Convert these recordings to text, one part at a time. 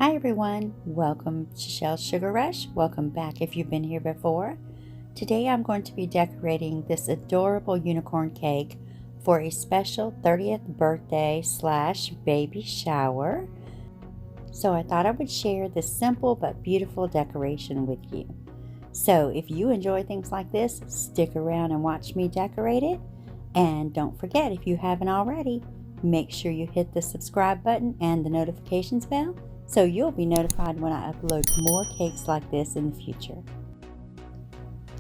Hi everyone, welcome to Shell's Sugar Rush. Welcome back if you've been here before. Today I'm going to be decorating this adorable unicorn cake for a special 30th birthday / baby shower. So I thought I would share this simple but beautiful decoration with you. So if you enjoy things like this, stick around and watch me decorate it. And don't forget, if you haven't already, make sure you hit the subscribe button and the notifications bell so you'll be notified when I upload more cakes like this in the future.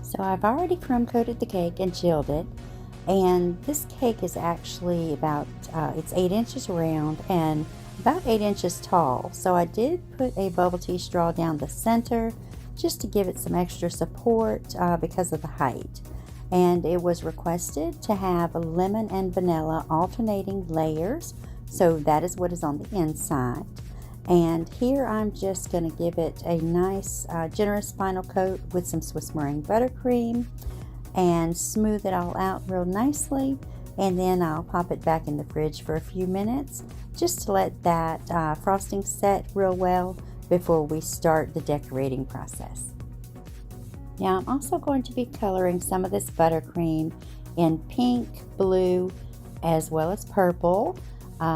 So I've already crumb coated the cake and chilled it, and this cake is actually about it's 8 inches round and about 8 inches tall. So I did put a bubble tea straw down the center just to give it some extra support because of the height. And it was requested to have lemon and vanilla alternating layers, so that is what is on the inside. And here I'm just going to give it a nice generous final coat with some Swiss meringue buttercream and smooth it all out real nicely, and then I'll pop it back in the fridge for a few minutes just to let that frosting set real well before we start the decorating process. Now I'm also going to be coloring some of this buttercream in pink, blue, as well as purple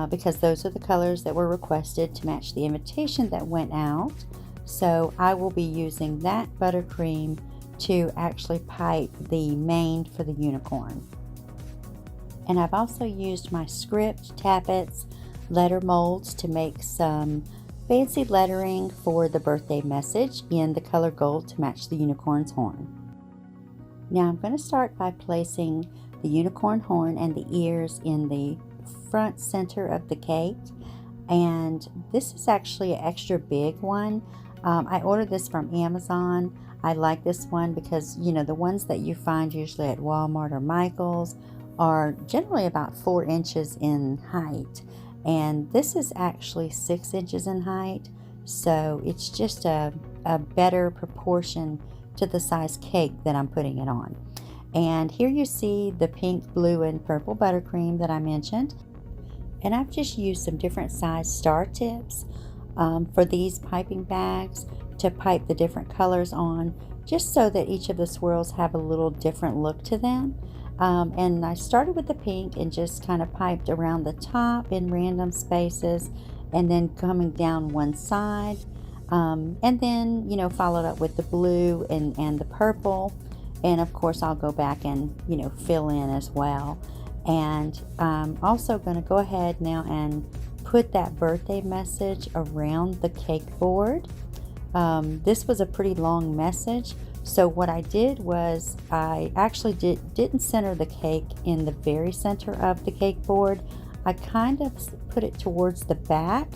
because those are the colors that were requested to match the invitation that went out. So I will be using that buttercream to actually pipe the mane for the unicorn. And I've also used my script tappets letter molds to make some fancy lettering for the birthday message in the color gold to match the unicorn's horn. Now I'm going to start by placing the unicorn horn and the ears in the front center of the cake, and this is actually an extra big one. I ordered this from Amazon. I like this one because the ones that you find usually at Walmart or Michael's are generally about 4 inches in height, and this is actually 6 inches in height, so it's just a better proportion to the size cake that I'm putting it on. And here you see the pink, blue, and purple buttercream that I mentioned, and I've just used some different size star tips for these piping bags to pipe the different colors on, just so that each of the swirls have a little different look to them. And I started with the pink and just kind of piped around the top in random spaces, and then coming down one side, and then followed up with the blue and the purple, and of course I'll go back and fill in as well. And I'm also going to go ahead now and put that birthday message around the cake board. This was a pretty long message, so what I did was I actually didn't center the cake in the very center of the cake board. I kind of put it towards the back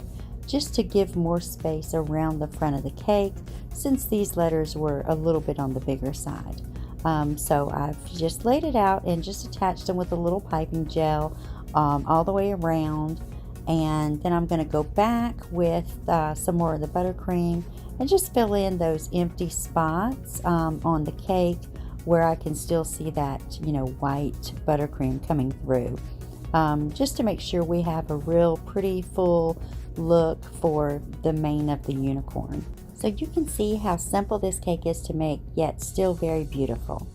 just to give more space around the front of the cake, since these letters were a little bit on the bigger side. So I've just laid it out and just attached them with a little piping gel all the way around, and then I'm going to go back with some more of the buttercream and just fill in those empty spots on the cake where I can still see that white buttercream coming through, just to make sure we have a real pretty full look for the mane of the unicorn. So you can see how simple this cake is to make, yet still very beautiful.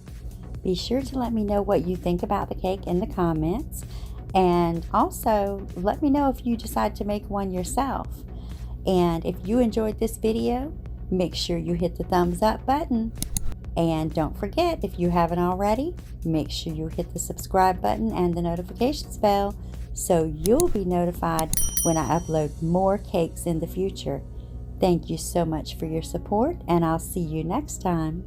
Be sure to let me know what you think about the cake in the comments, and also let me know if you decide to make one yourself. And if you enjoyed this video, make sure you hit the thumbs up button. And don't forget, if you haven't already, make sure you hit the subscribe button and the notifications bell so you'll be notified when I upload more cakes in the future. Thank you so much for your support, and I'll see you next time.